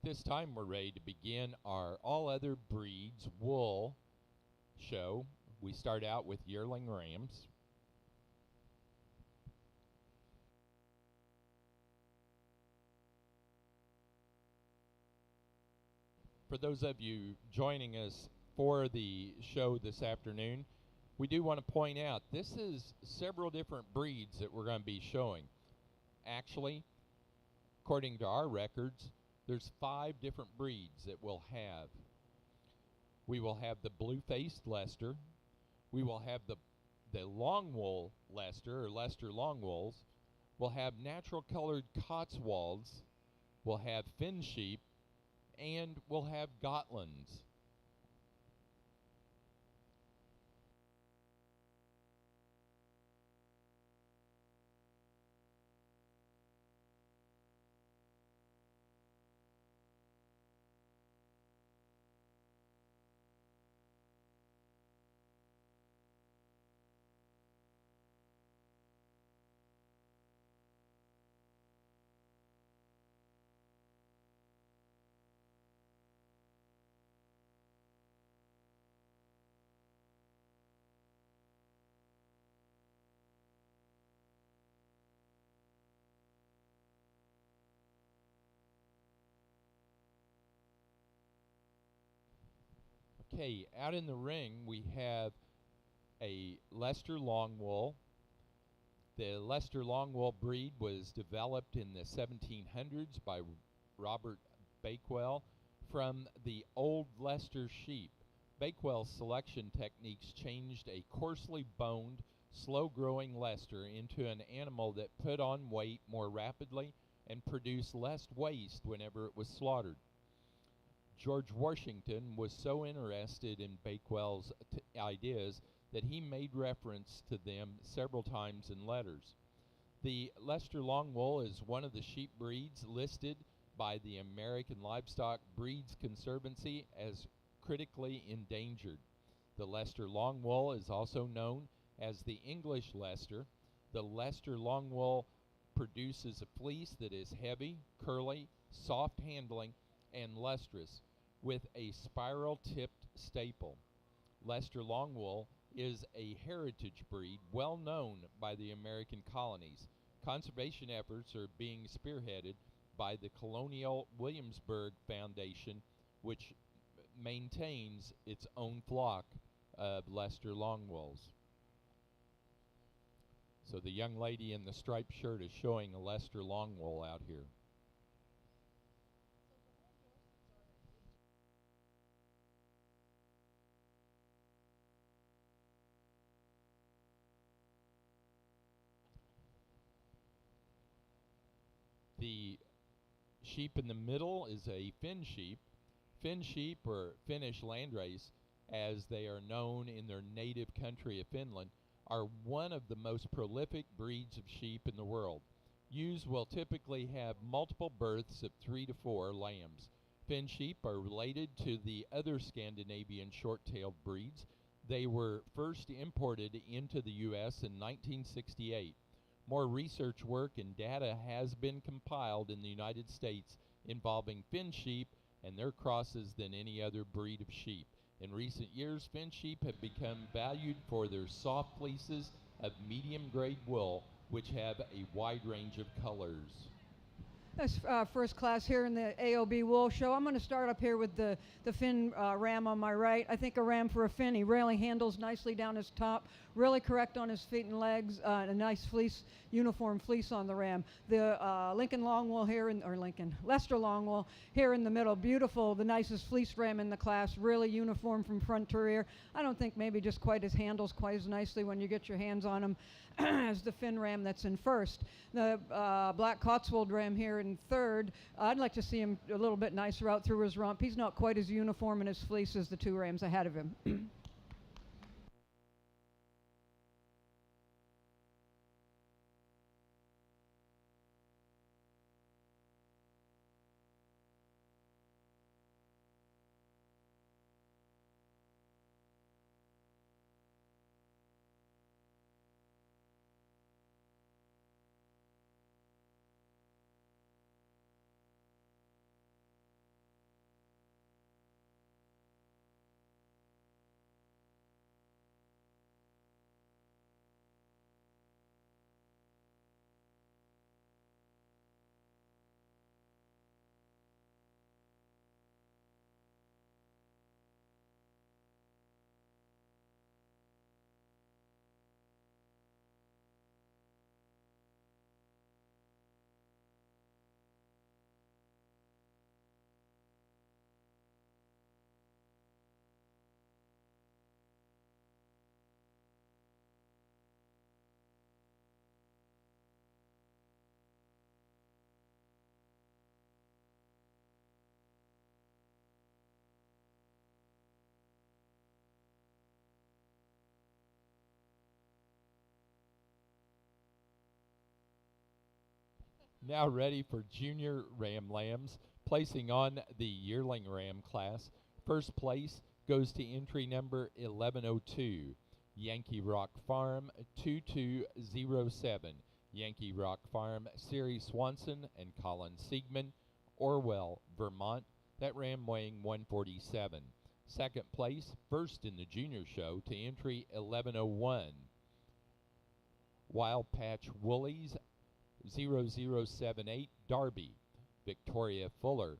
this time we're ready to begin our all other breeds wool show. We start out with yearling rams. For those of you joining us for the show this afternoon, we do want to point out this is several different breeds that we're going to be showing. Actually, according to our records, there's 5 different breeds that we'll have. We will have the blue-faced Leicester. We will have the long wool Leicester or Leicester long wools. We'll have natural colored Cotswolds. We'll have Finn sheep, and we'll have Gotlands. Okay, out in the ring we have a Leicester long wool. The Leicester long wool breed was developed in the 1700s by Robert Bakewell from the old Leicester sheep. Bakewell's selection techniques changed a coarsely boned, slow-growing Leicester into an animal that put on weight more rapidly and produced less waste whenever it was slaughtered. George Washington was so interested in Bakewell's ideas that he made reference to them several times in letters. The Leicester long wool is one of the sheep breeds listed by the American Livestock Breeds Conservancy as critically endangered. The Leicester long wool is also known as the English Leicester. The Leicester long wool produces a fleece that is heavy, curly, soft handling, and lustrous, with a spiral-tipped staple. Leicester long wool is a heritage breed well known by the American colonies. Conservation efforts are being spearheaded by the Colonial Williamsburg Foundation, which maintains its own flock of Leicester long wools. So the young lady in the striped shirt is showing a Leicester long wool out here. The sheep in the middle is a Finn sheep. Finn sheep, or Finnish landrace, as they are known in their native country of Finland, are one of the most prolific breeds of sheep in the world. Ewes will typically have multiple births of 3 to 4 lambs. Finn sheep are related to the other Scandinavian short-tailed breeds. They were first imported into the U.S. in 1968. More research work and data has been compiled in the United States involving Finn sheep and their crosses than any other breed of sheep. In recent years, Finn sheep have become valued for their soft fleeces of medium-grade wool, which have a wide range of colors. That's first class here in the AOB Wool Show. I'm going to start up here with the Finn ram on my right. I think a ram for a Finn. He really handles nicely down his top, really correct on his feet and legs, and a nice fleece, uniform fleece on the ram. The Lincoln long wool here, Leicester long wool here in the middle. Beautiful, the nicest fleece ram in the class, really uniform from front to rear. I don't think maybe just quite as handles quite as nicely when you get your hands on him as the Finn ram that's in first. The black Cotswold ram here in third. I'd like to see him a little bit nicer out through his rump. He's not quite as uniform in his fleece as the 2 rams ahead of him. Now ready for Junior Ram Lambs, placing on the yearling Ram class. First place goes to entry number 1102, Yankee Rock Farm 2207. Yankee Rock Farm, Siri Swanson and Colin Siegman, Orwell, Vermont. That ram weighing 147. Second place, first in the junior show, to entry 1101, Wild Patch Woolies 0078, Darby. Victoria Fuller,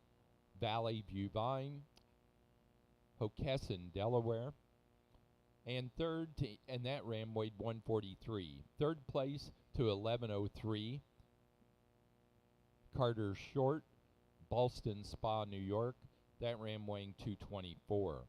Valley View Vine, Hockessin, Delaware. And and that ram weighed 143. Third place to 1103, Carter Short, Ballston Spa, New York. That ram weighing 224.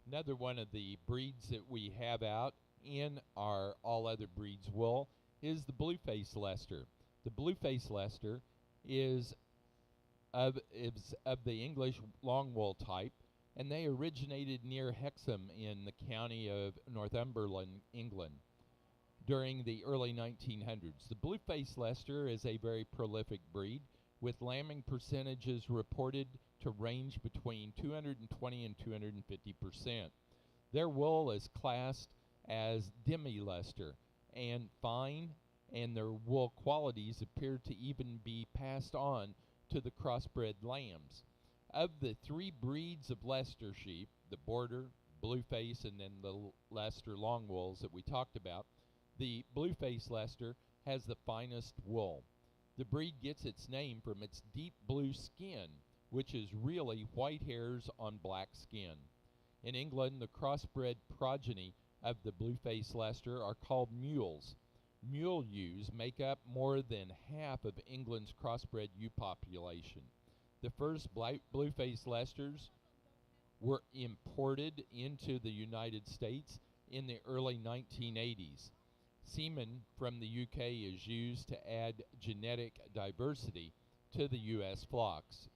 Another one of the breeds that we have out in our all other breeds wool is the Blueface Leicester. The Blueface Leicester is of the English long wool type, and they originated near Hexham in the county of Northumberland, England, during the early 1900s. The Blueface Leicester is a very prolific breed, with lambing percentages reported to range between 220 and 250%. Their wool is classed as demi-Leicester and fine, and their wool qualities appear to even be passed on to the crossbred lambs. Of the three breeds of Leicester sheep, the Border, Blueface, and then the Leicester long wools that we talked about, the Blueface Leicester has the finest wool. The breed gets its name from its deep blue skin, which is really white hairs on black skin. In England, the crossbred progeny of the Blueface Leicester are called mules. Mule ewes make up more than half of England's crossbred ewe population. The first Blueface Leicesters were imported into the United States in the early 1980s. Semen from the UK is used to add genetic diversity to the U.S. flocks.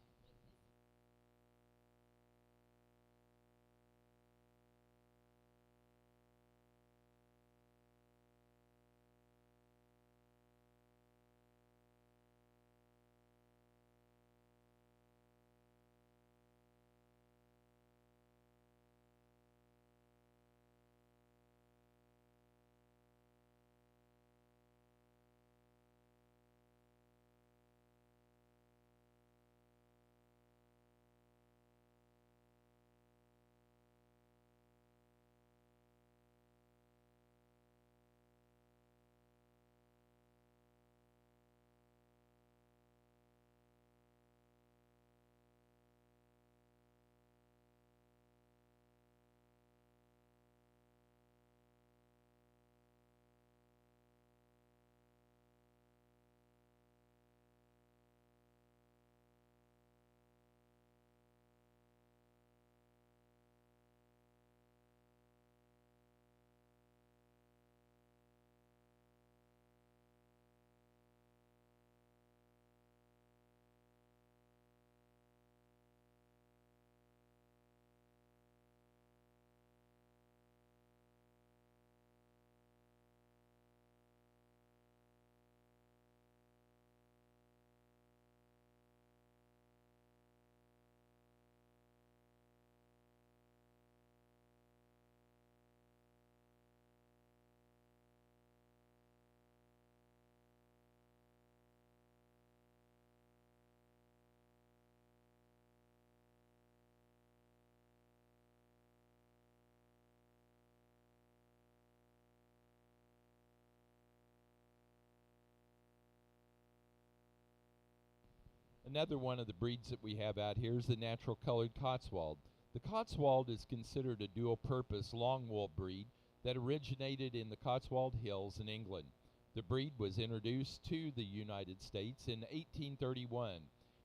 Another one of the breeds that we have out here is the natural colored Cotswold. The Cotswold is considered a dual-purpose long wool breed that originated in the Cotswold Hills in England. The breed was introduced to the United States in 1831.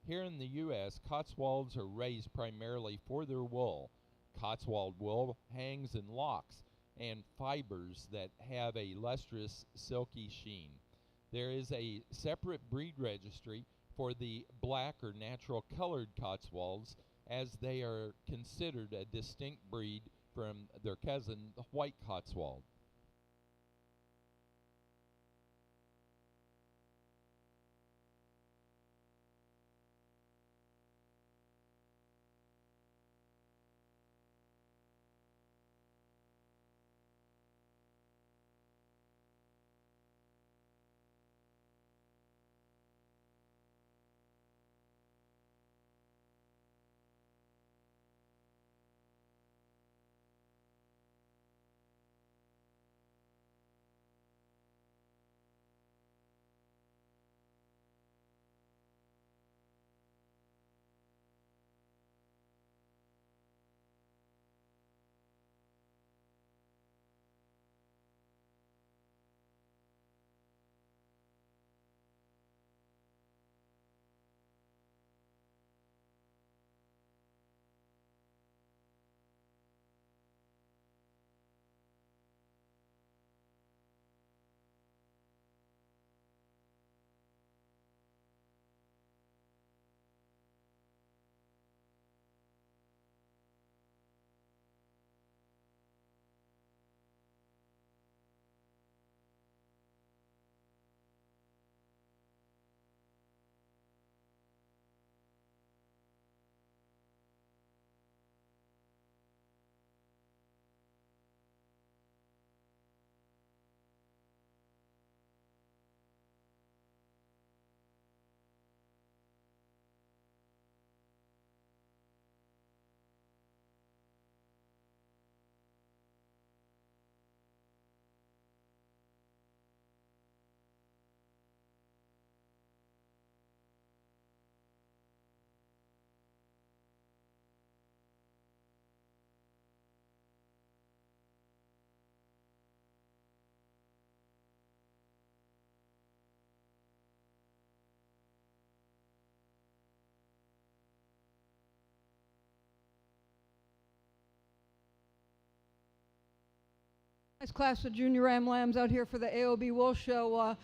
Here in the U.S., Cotswolds are raised primarily for their wool. Cotswold wool hangs in locks and fibers that have a lustrous, silky sheen. There is a separate breed registry for the black or natural colored Cotswolds, as they are considered a distinct breed from their cousin, the white Cotswold. Nice class of junior ram lambs out here for the AOB wool show.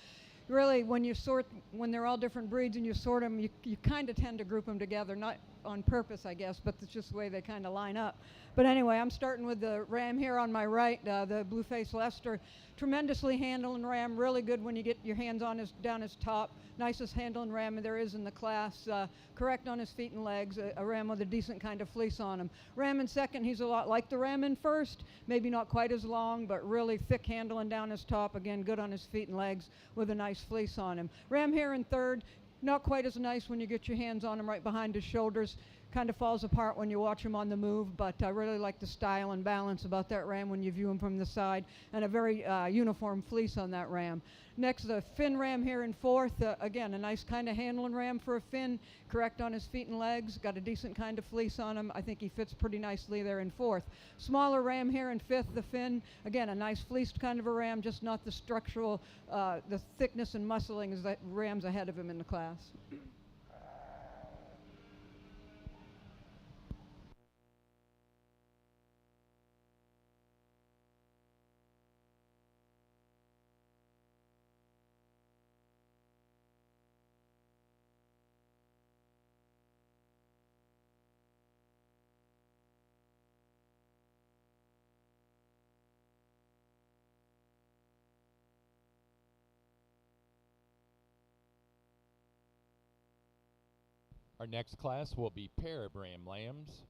Really, when they're all different breeds and you sort them, you kind of tend to group them together, not on purpose, I guess, but it's just the way they kind of line up. But anyway, I'm starting with the ram here on my right, the blue-faced Leicester. Tremendously handling ram, really good when you get your hands on down his top. Nicest handling ram there is in the class. Correct on his feet and legs, a ram with a decent kind of fleece on him. Ram in second, he's a lot like the ram in first, maybe not quite as long, but really thick handling down his top. Again, good on his feet and legs with a nice fleece on him. Ram here in third, not quite as nice when you get your hands on him right behind his shoulders. Kind of falls apart when you watch him on the move, but I really like the style and balance about that ram when you view him from the side, and a very uniform fleece on that ram. Next, the Finn ram here in fourth. Again, a nice kind of handling ram for a Finn, correct on his feet and legs, got a decent kind of fleece on him. I think he fits pretty nicely there in fourth. Smaller ram here in fifth, the Finn. Again, a nice fleeced kind of a ram, just not the structural, the thickness and muscling as that ram's ahead of him in the class. Our next class will be pair of ram lambs.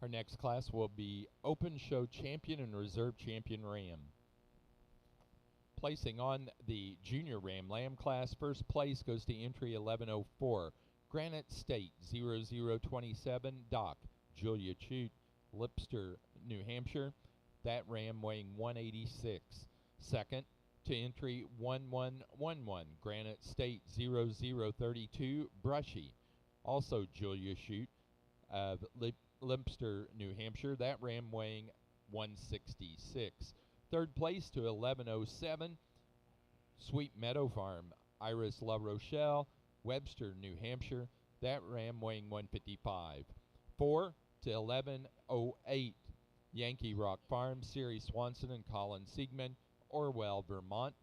Our next class will be Open Show Champion and Reserve Champion Ram. Placing on the Junior Ram class, first place goes to entry 1104, Granite State 0027, Doc, Julia Chute, Lipster, New Hampshire. That Ram weighing 186. Second to entry 1111, Granite State 0032, Brushy, also Julia Chute of Lipster, New Hampshire. That Ram weighing 166. Third place to 1107, Sweet Meadow Farm, Iris La Rochelle, Webster, New Hampshire. That Ram weighing 155. 4 to 1108, Yankee Rock Farm, Siri Swanson and Colin Siegman, Orwell, Vermont.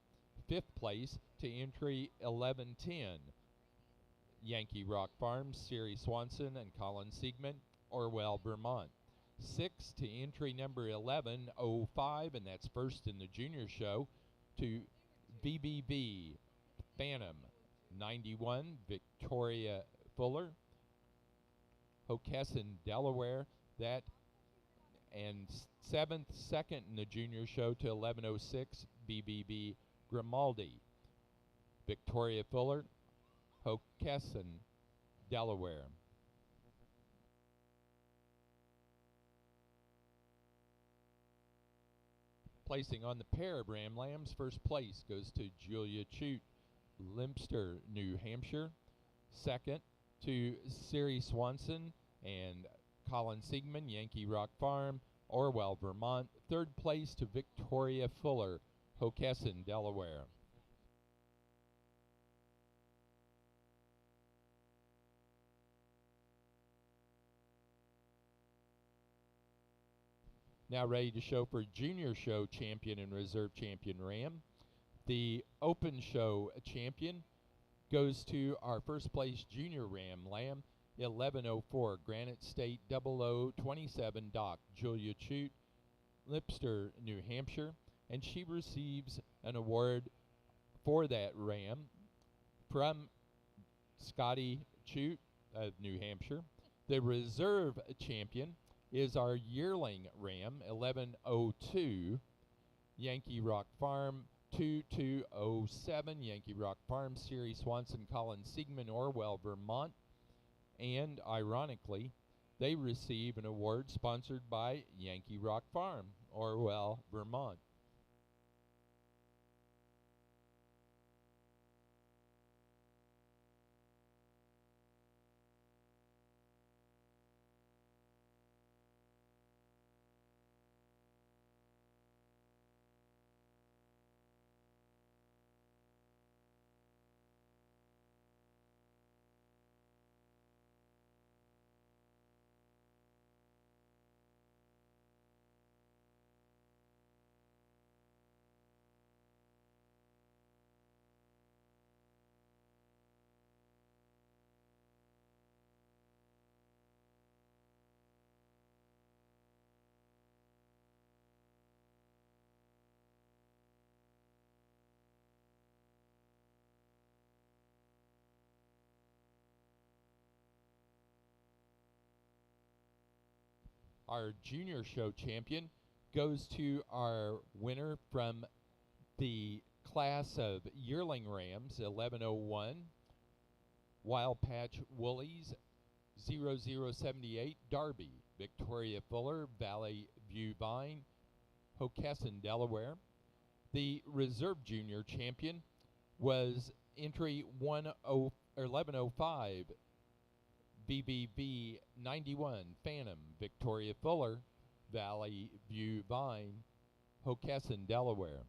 Fifth place to entry 1110, Yankee Rock Farm, Siri Swanson and Colin Siegman, Orwell, Vermont. 6 to entry number 1105, and that's first in the junior show, to VBB Phantom 91, Victoria Fuller, Hockessin, Delaware. That and seventh, second in the junior show to 1106, BBB Grimaldi, Victoria Fuller, Hockessin, Delaware. Placing on the pair of Ram Lambs, first place goes to Julia Chute, Lipster, New Hampshire. Second to Siri Swanson and Colin Siegman, Yankee Rock Farm, Orwell, Vermont. Third place to Victoria Fuller, Hockessin, Delaware. Now ready to show for Junior Show Champion and Reserve Champion Ram. The Open Show Champion goes to our first place Junior Ram 1104, Granite State 0027, Doc, Julia Chute, Lipster, New Hampshire, and she receives an award for that Ram from Scotty Chute of New Hampshire. The Reserve Champion is our yearling Ram 1102, Yankee Rock Farm 2207, Yankee Rock Farm, Siri Swanson, Colin Siegman, Orwell, Vermont. And ironically, they receive an award sponsored by Yankee Rock Farm, Orwell, Vermont. Our Junior Show Champion goes to our winner from the class of yearling Rams 1101, Wild Patch Woolies 0078, Darby, Victoria Fuller, Valley View Vine, Hockessin, Delaware. The Reserve Junior Champion was entry 1105, BBB 91, Phantom, Victoria Fuller, Valley View Vine, Hockessin, Delaware.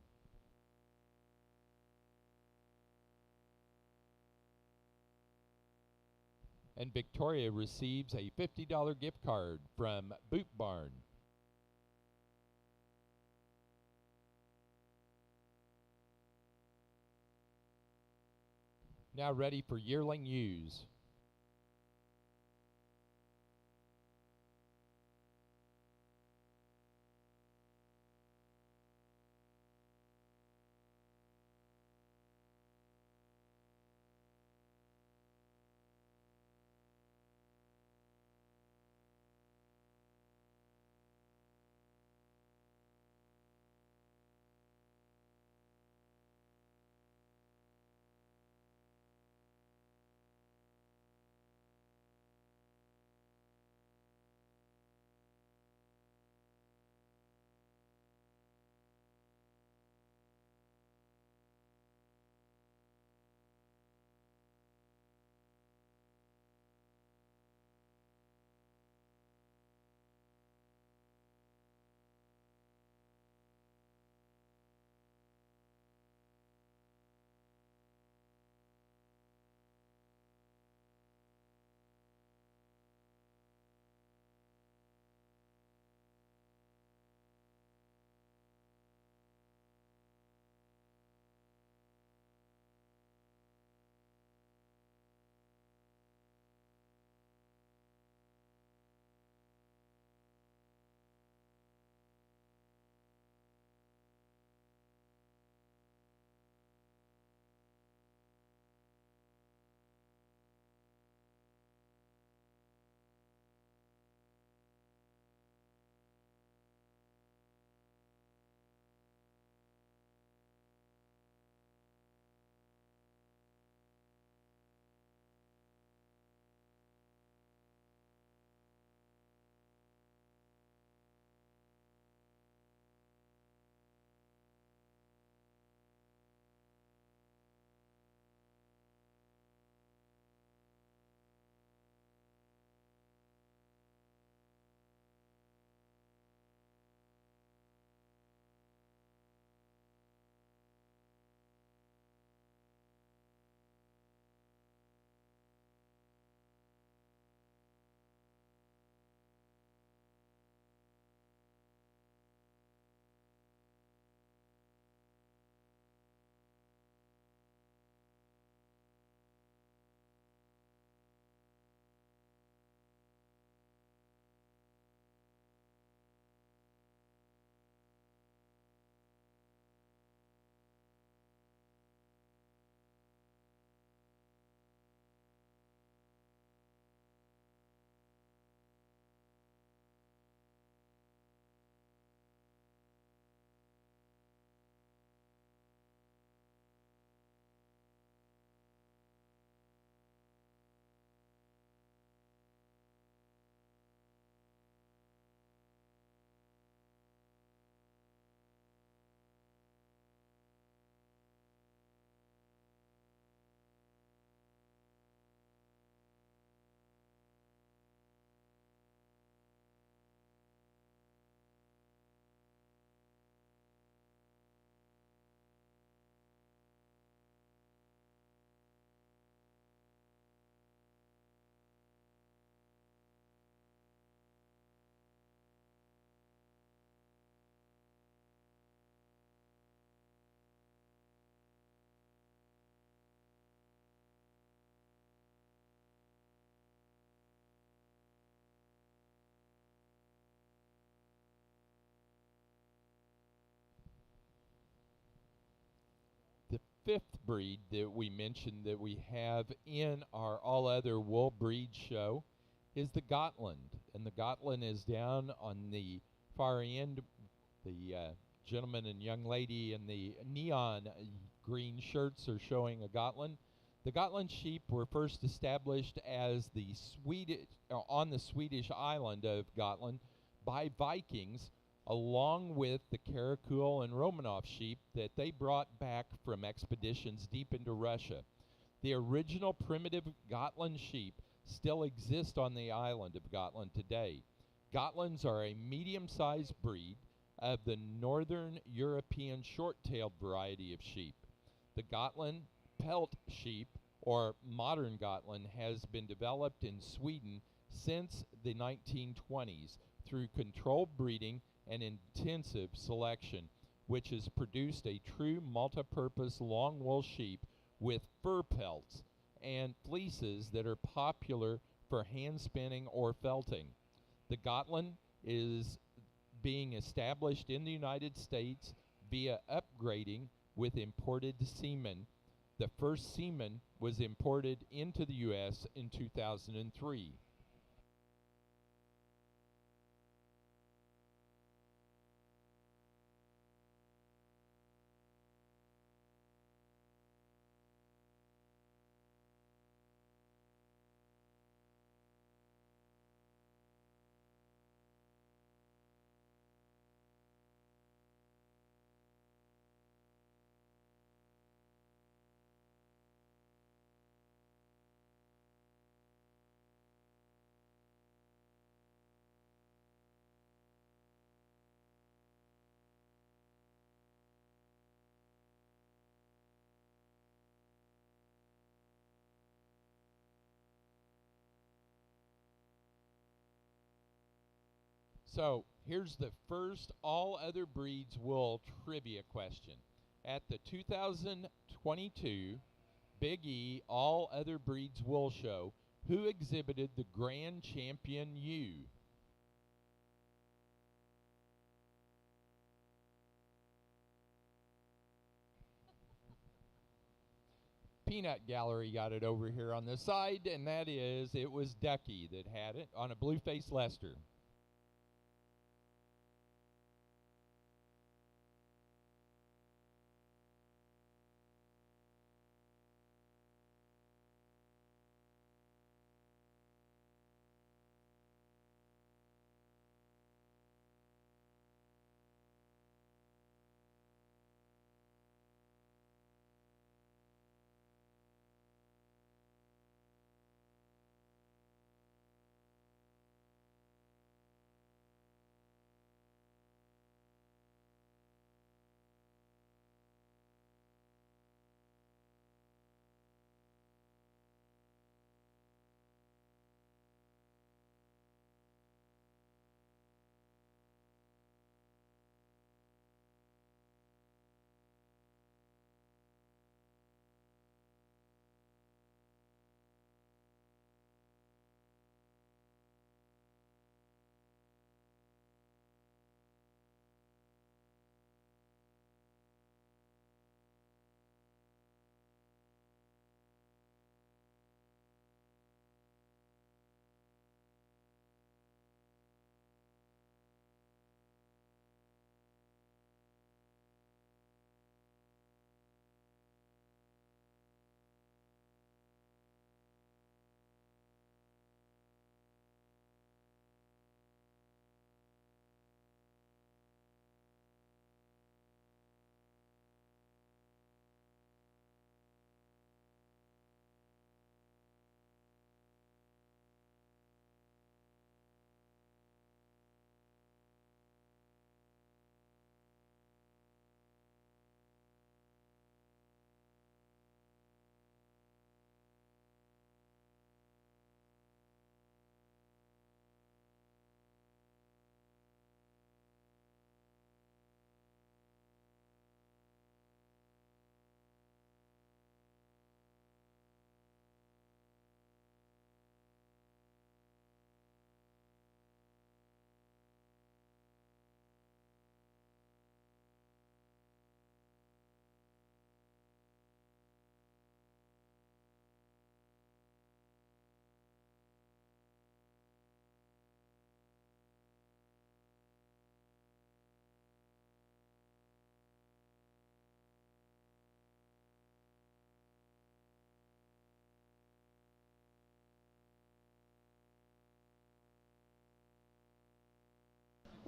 And Victoria receives a $50 gift card from Boot Barn. Now ready for yearling ewes. fifth breed that we mentioned that we have in our all other wool breed show is the Gotland. And the Gotland is down on the far end. The gentleman and young lady in the neon green shirts are showing a Gotland. The Gotland sheep were first established as the on the Swedish island of Gotland by Vikings, along with the Karakul and Romanov sheep that they brought back from expeditions deep into Russia. The original primitive Gotland sheep still exist on the island of Gotland today. Gotlands are a medium-sized breed of the northern European short-tailed variety of sheep. The Gotland pelt sheep, or modern Gotland, has been developed in Sweden since the 1920s through controlled breeding and intensive selection, which has produced a true multi-purpose long wool sheep with fur pelts and fleeces that are popular for hand spinning or felting. The Gotland is being established in the United States via upgrading with imported semen. The first semen was imported into the U.S. in 2003. So here's the first all other breeds wool trivia question. At the 2022 Big E All Other Breeds Wool Show, who exhibited the Grand Champion ewe? Peanut Gallery got it over here on the side, and that is, it was Ducky that had it on a blue-faced Leicester.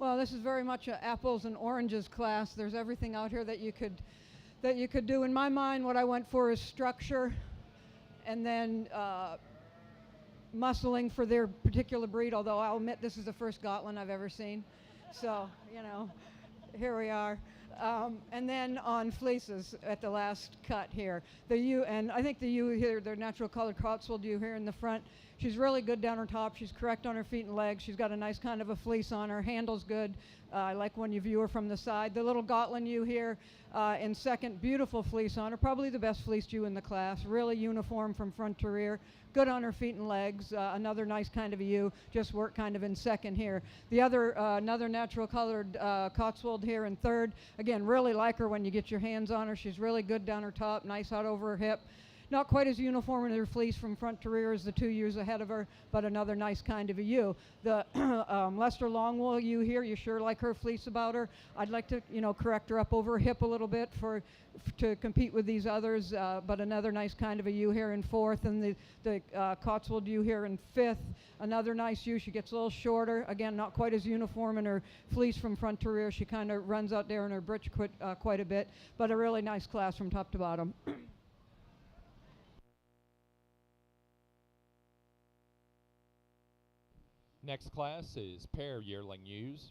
Well, this is very much a apples and oranges class. There's everything out here that you could do. In my mind, what I went for is structure, and then muscling for their particular breed. Although I'll admit this is the first Gotland I've ever seen, so here we are. And then on fleeces at the last cut here, the ewe, and I think the ewe here, the natural colored Cotswold ewe here in the front, she's really good down her top. She's correct on her feet and legs. She's got a nice kind of a fleece on her. Handle's good. I like when you view her from the side. The little Gotland ewe here in second, beautiful fleece on her. Probably the best fleeced ewe in the class. Really uniform from front to rear. Good on her feet and legs. Another nice kind of a ewe. Just worked kind of in second here. The other, another natural colored Cotswold here in third. Again, really like her when you get your hands on her. She's really good down her top, nice out over her hip. Not quite as uniform in her fleece from front to rear as the two ewes ahead of her, but another nice kind of a ewe. The Leicester Longwool ewe here, you sure like her fleece about her. I'd like to, correct her up over her hip a little bit to compete with these others, but another nice kind of a ewe here in fourth, and the Cotswold ewe here in fifth. Another nice ewe. She gets a little shorter. Again, not quite as uniform in her fleece from front to rear. She kind of runs out there in her breech quite a bit, but a really nice class from top to bottom. Next class is pair yearling ewes.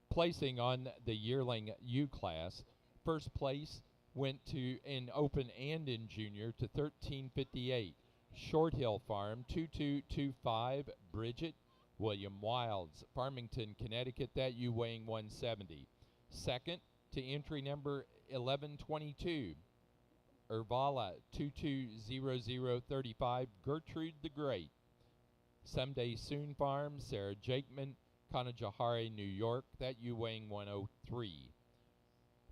Placing on the yearling ewe class, first place went to in open and in junior to 1358. Short Hill Farm 2225 Bridget William Wilds, Farmington, Connecticut, that ewe weighing 170. Second to entry number 1122 Ervala 220035 Gertrude the Great. Someday Soon Farm, Sarah Jakeman, Kanajahari, New York, that ewe weighing 103.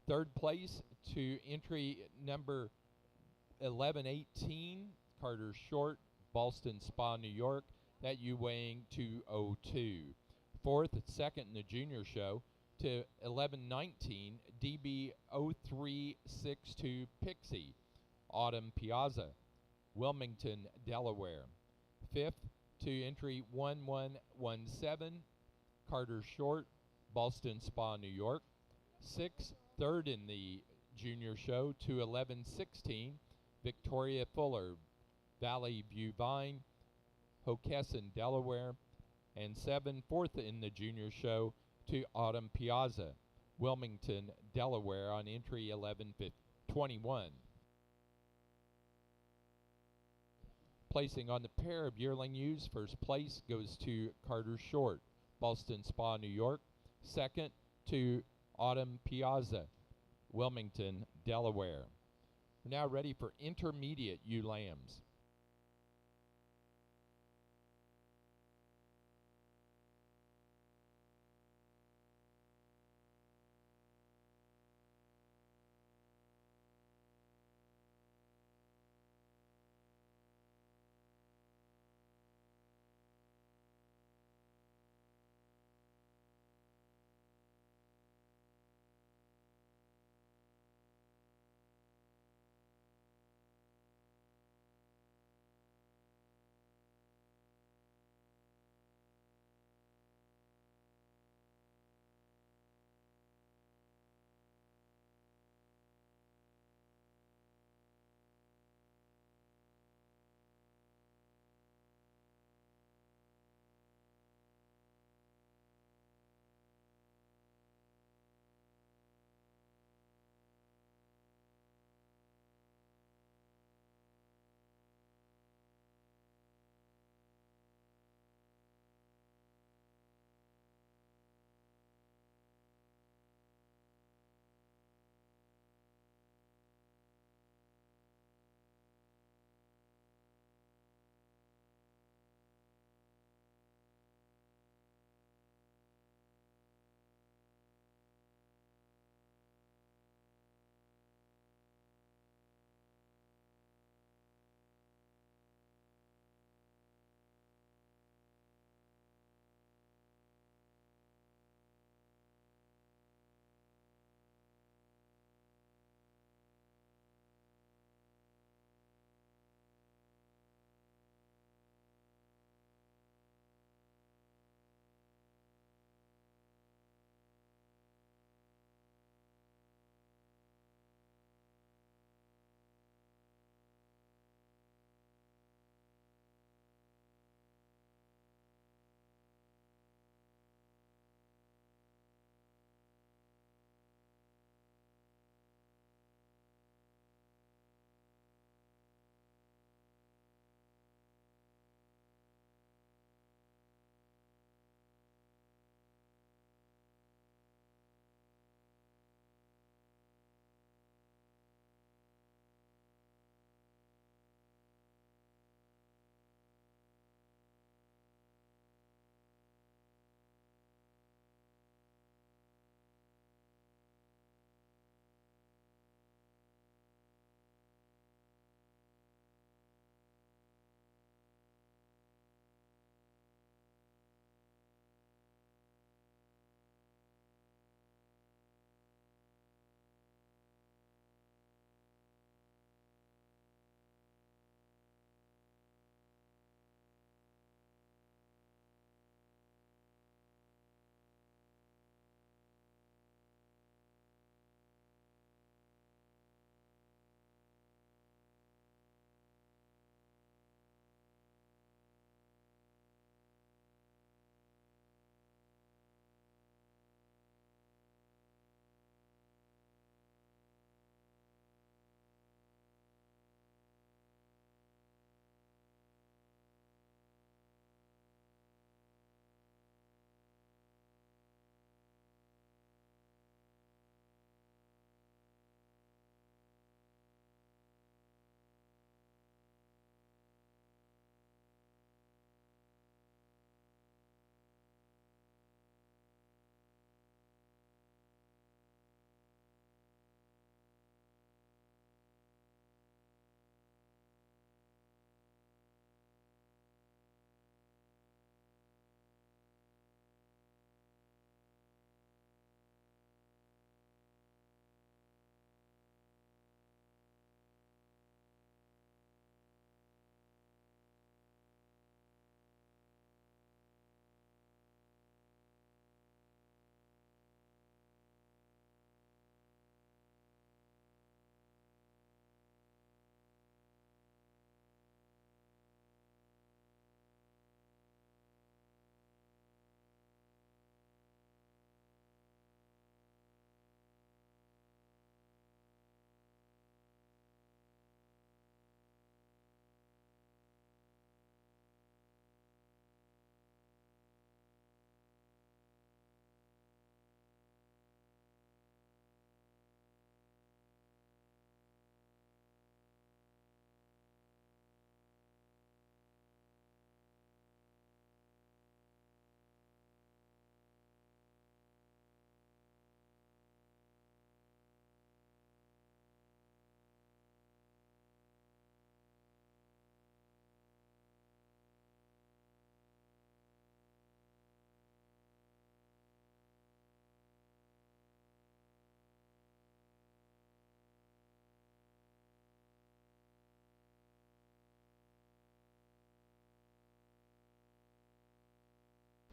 Third place to entry number 1118, Carter Short, Ballston Spa, New York, that ewe weighing 202. Fourth and second in the junior show to 1119, DB 0362 Pixie, Autumn Piazza, Wilmington, Delaware. Fifth to entry 1117, Carter Short, Ballston Spa, New York. Sixth, third in the junior show to 1116, Victoria Fuller, Valley View Vine, Hockessin, Delaware. And seven, fourth in the junior show to Autumn Piazza, Wilmington, Delaware, on entry 1121. Placing on the pair of yearling ewes, first place goes to Carter Short, Ballston Spa, New York. Second to Autumn Piazza, Wilmington, Delaware. We're now ready for intermediate ewe lambs.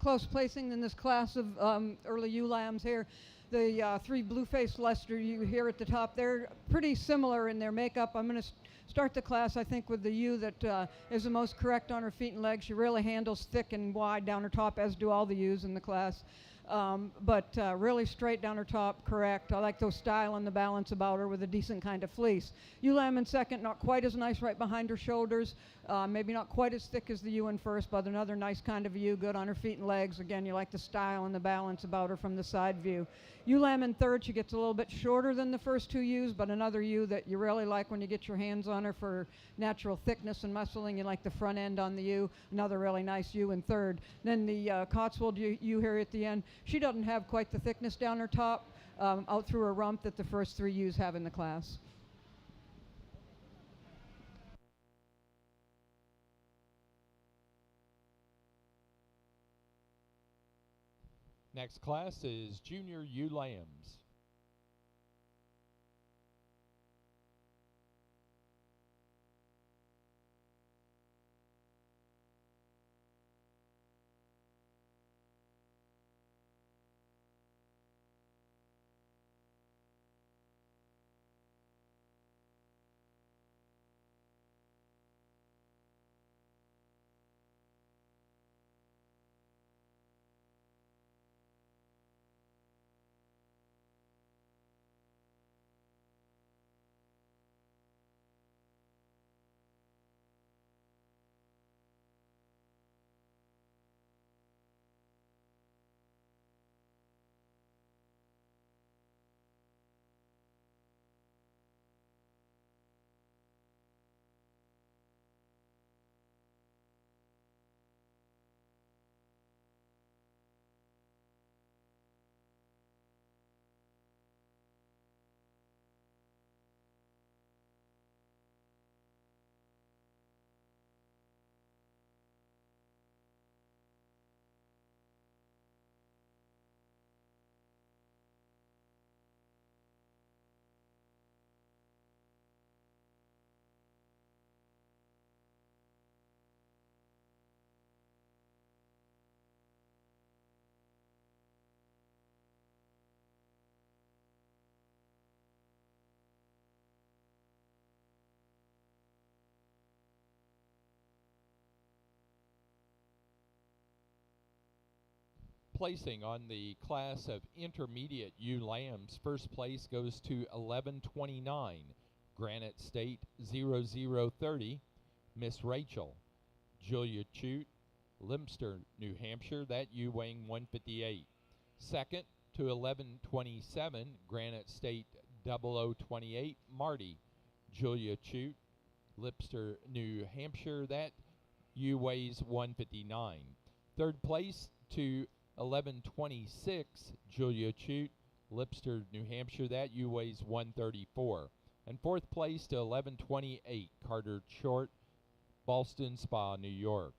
Close placing in this class of early ewe lambs here. The three blue-faced Leicester you hear at the top, they're pretty similar in their makeup. I'm going to start the class, I think, with the ewe that is the most correct on her feet and legs. She really handles thick and wide down her top, as do all the ewes in the class. But really straight down her top, correct. I like those style and the balance about her with a decent kind of fleece. Ewe lamb in second, not quite as nice right behind her shoulders. Maybe not quite as thick as the ewe in first, but another nice kind of ewe, good on her feet and legs. Again, you like the style and the balance about her from the side view. Ewe lamb in third, she gets a little bit shorter than the first two ewes, but another ewe that you really like when you get your hands on her for natural thickness and muscling. You like the front end on the ewe. Another really nice ewe in third. Then the Cotswold ewe here at the end. She doesn't have quite the thickness down her top, out through her rump that the first three ewes have in the class. Next class is Junior Ewe Lambs. Placing on the class of intermediate ewe lambs, first place goes to 1129, Granite State 0030, Miss Rachel. Julia Chute, Limster, New Hampshire, that ewe weighing 158. Second to 1127, Granite State 0028, Marty. Julia Chute, Lipster, New Hampshire, that ewe weighs 159. Third place to 1126, Julia Chute, Lipster, New Hampshire, that ewe weighs 134. And fourth place to 1128, Carter Short, Ballston Spa, New York.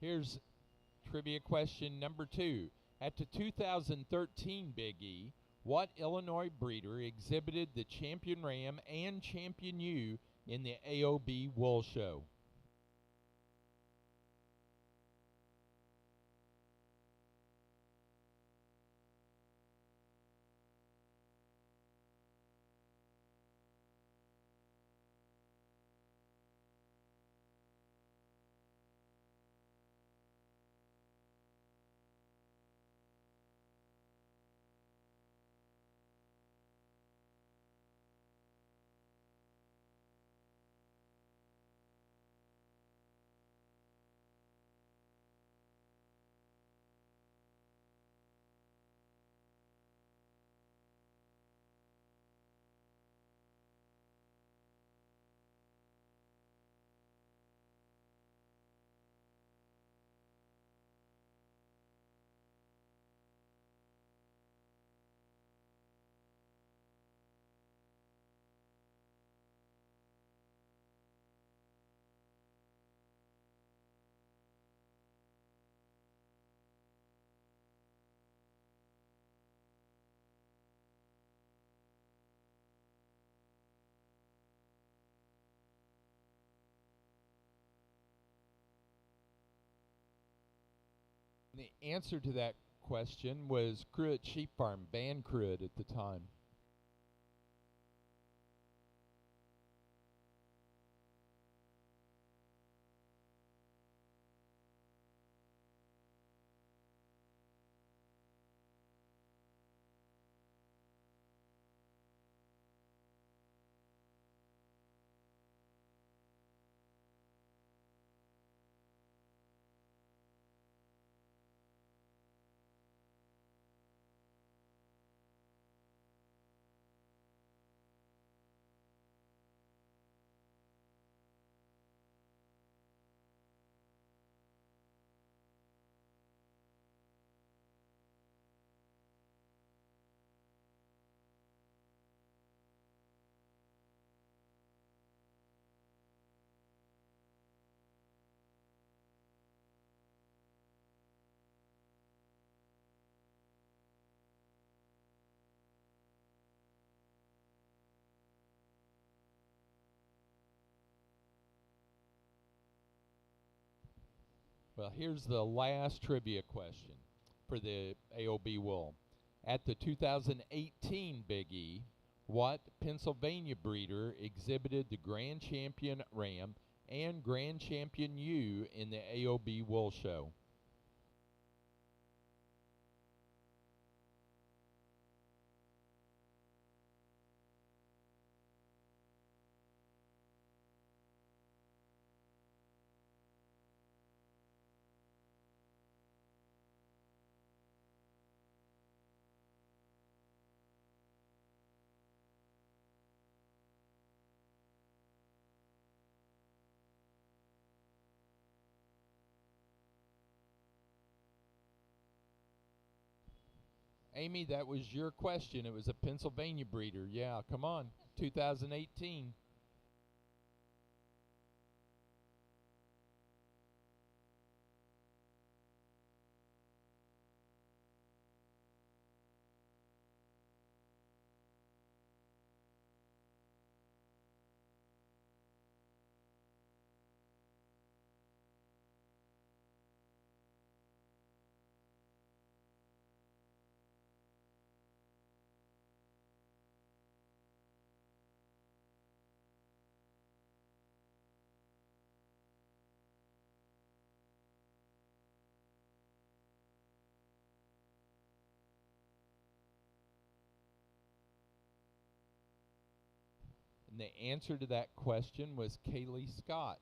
Here's trivia question number 2. At the 2013 Big E, what Illinois breeder exhibited the Champion Ram and Champion Ewe in the AOB Wool Show? The answer to that question was Cruitt Sheep Farm, Van Cruitt at the time. Well, here's the last trivia question for the AOB Wool. At the 2018 Big E, what Pennsylvania breeder exhibited the Grand Champion Ram and Grand Champion Ewe in the AOB Wool Show? Amy, that was your question. It was a Pennsylvania breeder. Yeah, come on. 2018. And the answer to that question was Kaylee Scott.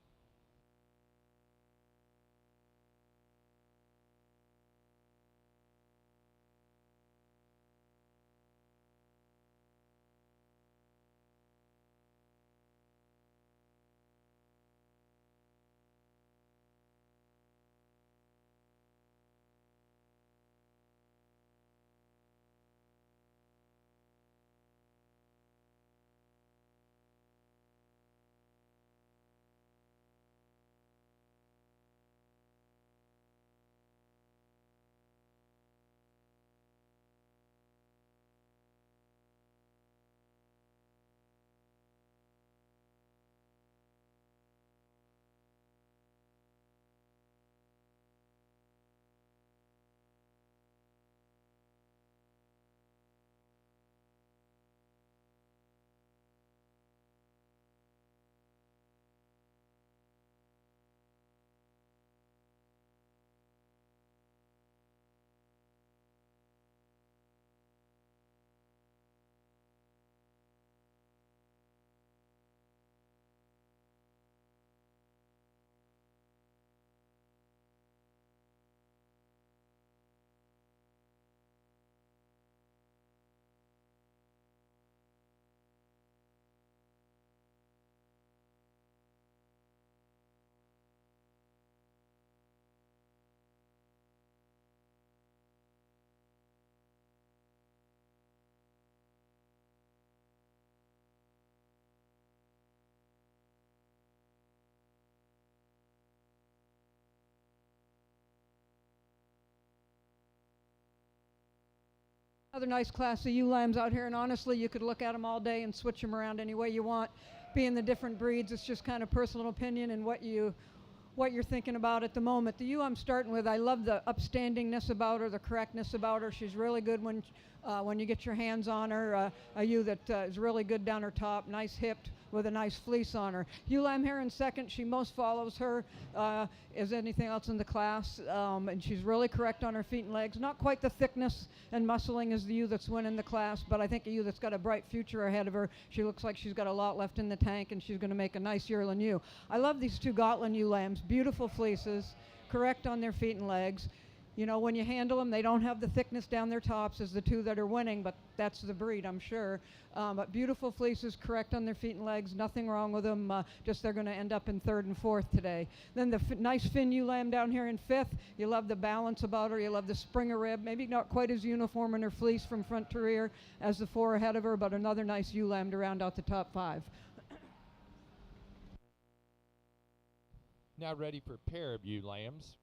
Another nice class of ewe lambs out here, and honestly, you could look at them all day and switch them around any way you want. Being the different breeds, it's just kind of personal opinion and what you're thinking about at the moment. The ewe I'm starting with, I love the upstandingness about her, the correctness about her. She's really good when you get your hands on her. A ewe that is really good down her top, nice hipped with a nice fleece on her. Ewe lamb here in second. She most follows her as anything else in the class, and she's really correct on her feet and legs. Not quite the thickness and muscling as the ewe that's winning the class, but I think a ewe that's got a bright future ahead of her. She looks like she's got a lot left in the tank, and she's going to make a nice yearling ewe. I love these two Gotland ewe lambs. Beautiful fleeces, correct on their feet and legs. You know, when you handle them, they don't have the thickness down their tops as the two that are winning, but that's the breed, I'm sure. But beautiful fleeces, correct on their feet and legs, nothing wrong with them, just they're going to end up in third and fourth today. Then the nice Finn ewe lamb down here in fifth. You love the balance about her, you love the springer rib, maybe not quite as uniform in her fleece from front to rear as the four ahead of her, but another nice ewe lamb to round out the top five. Now ready for a pair of ewe lambs.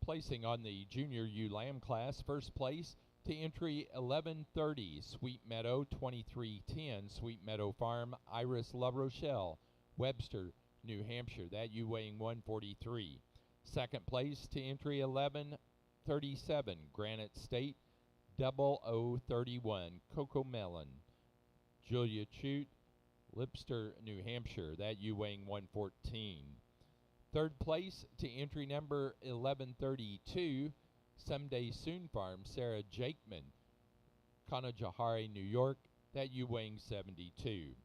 Placing on the junior ewe lamb class, first place to entry 1130, Sweet Meadow 2310, Sweet Meadow Farm, Iris La Rochelle, Webster, New Hampshire. That ewe weighing 143. Second place to entry 1137, Granite State 0031, Coco Melon, Julia Chute, Lipster, New Hampshire. That ewe weighing 114. Third place to entry number 1132, Someday Soon Farm, Sarah Jakeman, Kanajahari, New York. That ewe weighing 72.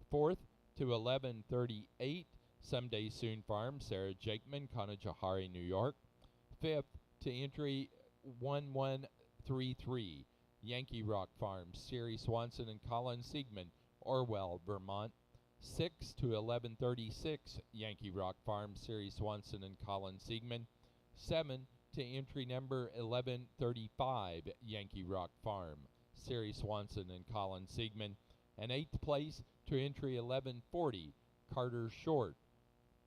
Fourth to 1138, Someday Soon Farm, Sarah Jakeman, Kanajahari, New York. Fifth to entry 1133, Yankee Rock Farm, Siri Swanson and Colin Siegman, Orwell, Vermont. 6 to 1136, Yankee Rock Farm, Siri Swanson and Colin Siegman. 7 to entry number 1135, Yankee Rock Farm, Siri Swanson and Colin Siegman. And 8th place to entry 1140, Carter Short,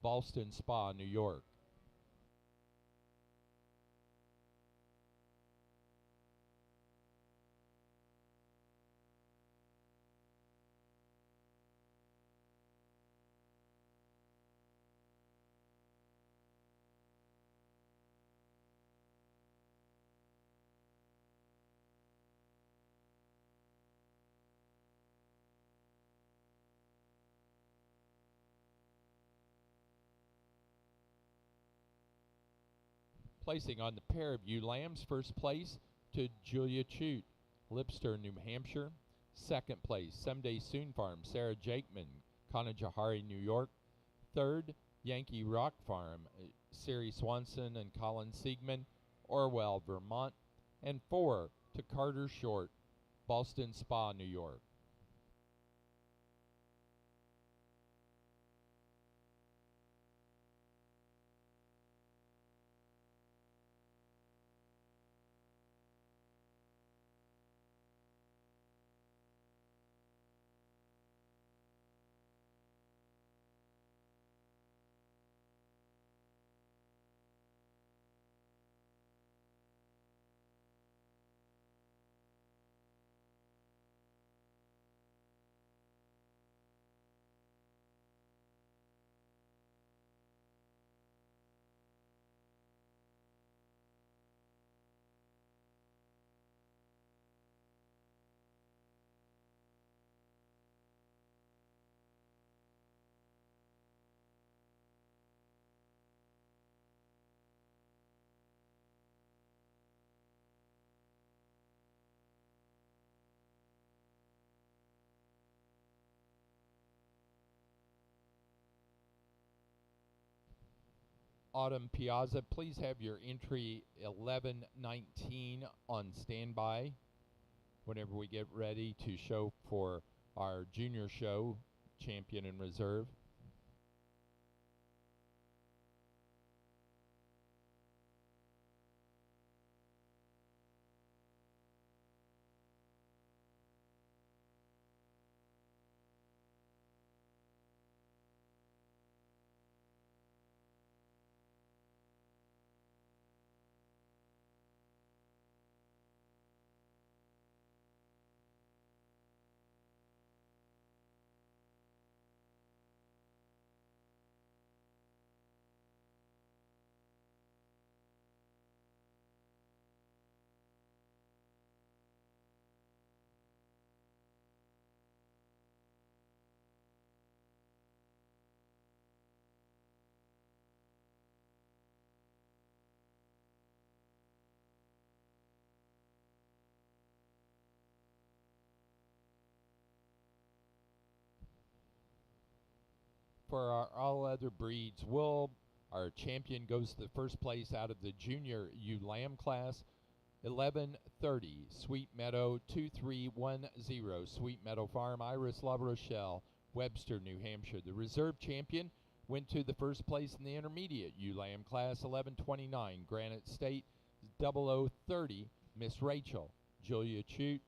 Ballston Spa, New York. Placing on the pair of ewe lambs, first place to Julia Chute, Lipster, New Hampshire. Second place, Someday Soon Farm, Sarah Jakeman, Kanajahari, New York. Third, Yankee Rock Farm, Siri Swanson and Colin Siegman, Orwell, Vermont. And 4 to Carter Short, Ballston Spa, New York. Autumn Piazza, please have your entry 1119 on standby whenever we get ready to show for our junior show, champion and reserve. For our all other breeds wool, our champion goes to the first place out of the junior ewe lamb class. 1130, Sweet Meadow 2310, Sweet Meadow Farm, Iris La Rochelle, Webster, New Hampshire. The reserve champion went to the first place in the intermediate ewe lamb class. 1129, Granite State 0030, Miss Rachel, Julia Chute,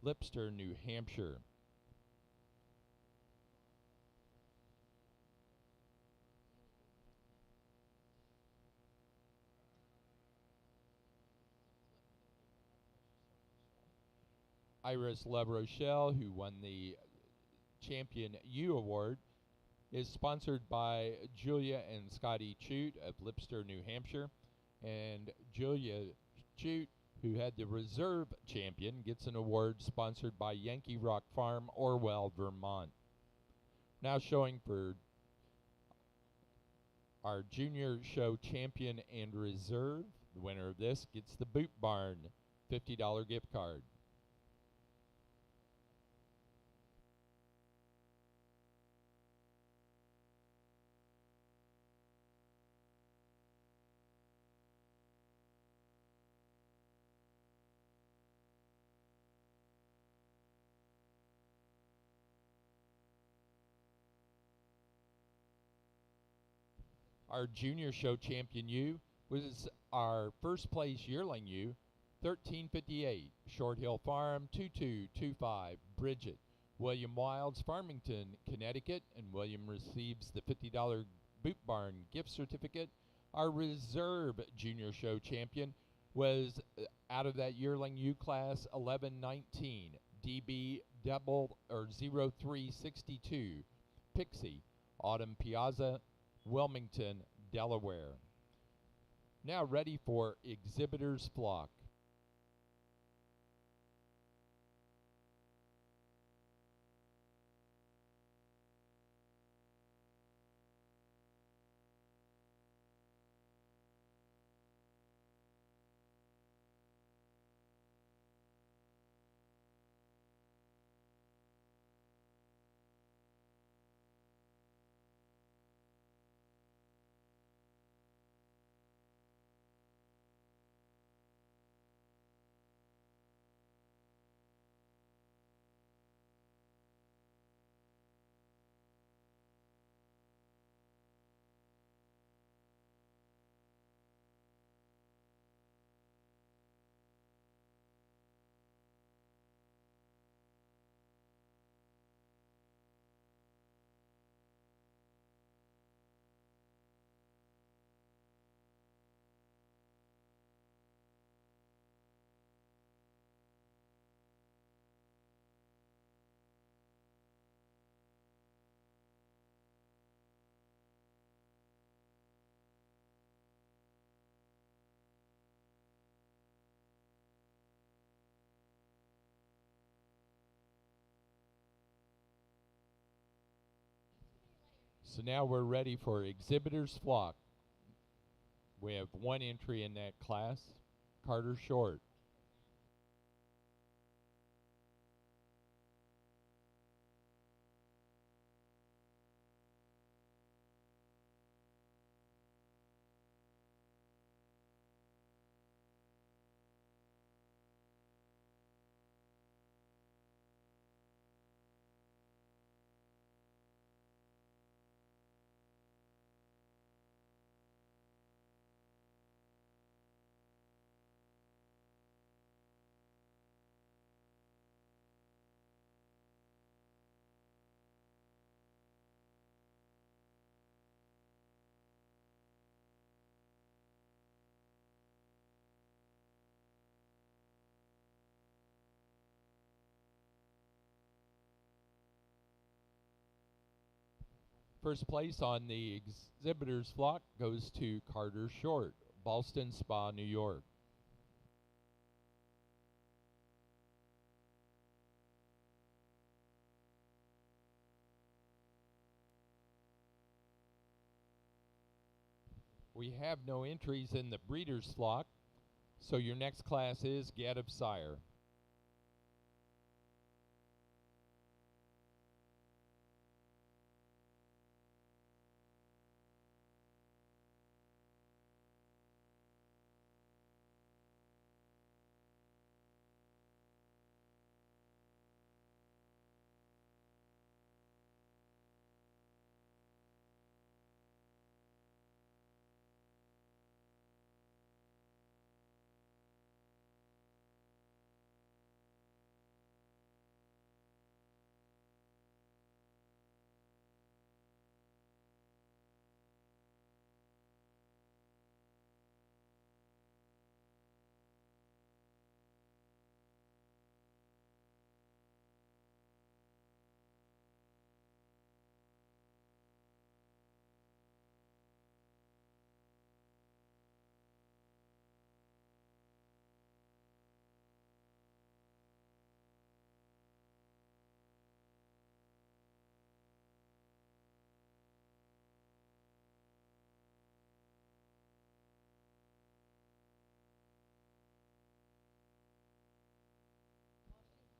Lipster, New Hampshire. Iris La Rochelle, who won the Champion U Award, is sponsored by Julia and Scotty Chute of Lipster, New Hampshire. And Julia Chute, who had the reserve champion, gets an award sponsored by Yankee Rock Farm, Orwell, Vermont. Now showing for our junior show champion and reserve. The winner of this gets the Boot Barn $50 gift card. Our junior show champion ewe was our first place yearling ewe, 1358, Short Hill Farm, 2225, Bridget. William Wilds, Farmington, Connecticut, and William receives the $50 Boot Barn gift certificate. Our reserve junior show champion was out of that yearling ewe class, 1119, DB 0362, Pixie, Autumn Piazza, Wilmington, Delaware. Now ready for Exhibitor's Flock. So now we're ready for Exhibitor's Flock. We have one entry in that class, Carter Short. First place on the exhibitors flock goes to Carter Short, Ballston Spa, New York. We have no entries in the breeders flock, so your next class is Get of Sire.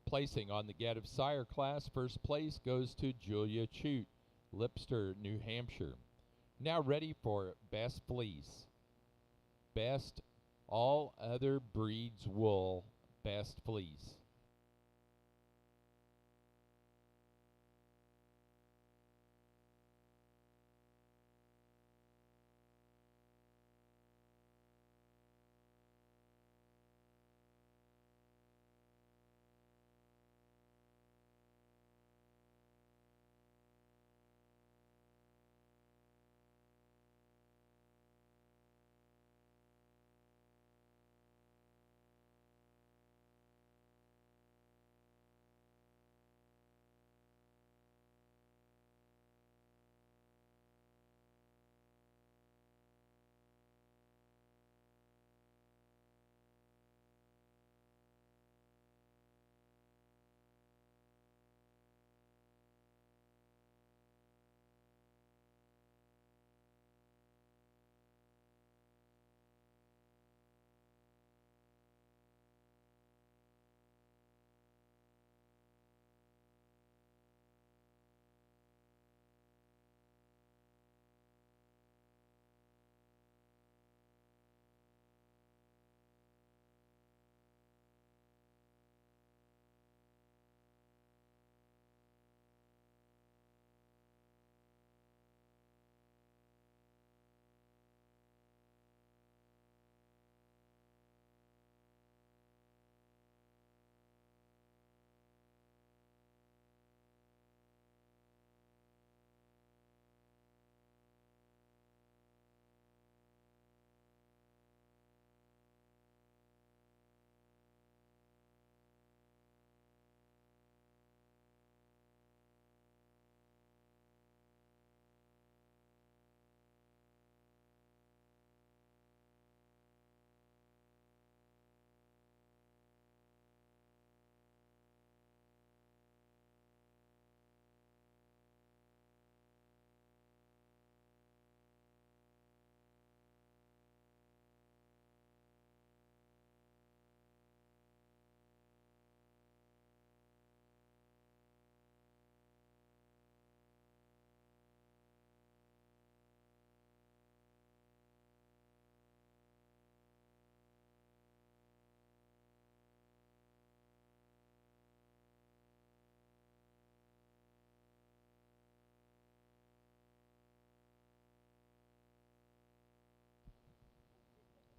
Placing on the Get of Sire class, first place goes to Julia Chute, Lipster, New Hampshire. Now ready for Best Fleece. Best all other breeds wool, Best Fleece.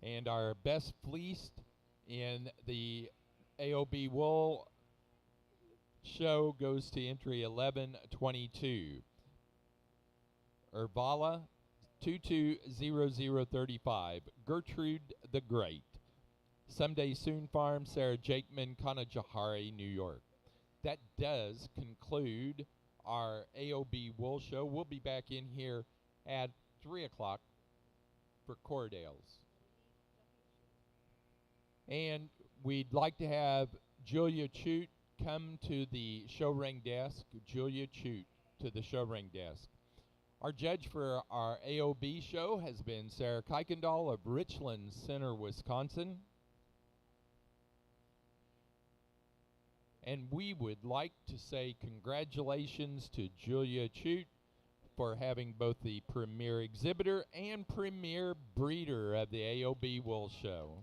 And our best fleeced in the AOB wool show goes to entry 1122. Urvala 220035. Gertrude the Great. Someday Soon Farm, Sarah Jakeman, Kanajahari, New York. That does conclude our AOB Wool Show. We'll be back in here at 3 o'clock for Cordales. And we'd like to have Julia Chute come to the show ring desk. Julia Chute to the show ring desk. Our judge for our AOB show has been Sarah Kuykendall of Richland Center, Wisconsin. And we would like to say congratulations to Julia Chute for having both the premier exhibitor and premier breeder of the AOB Wool Show.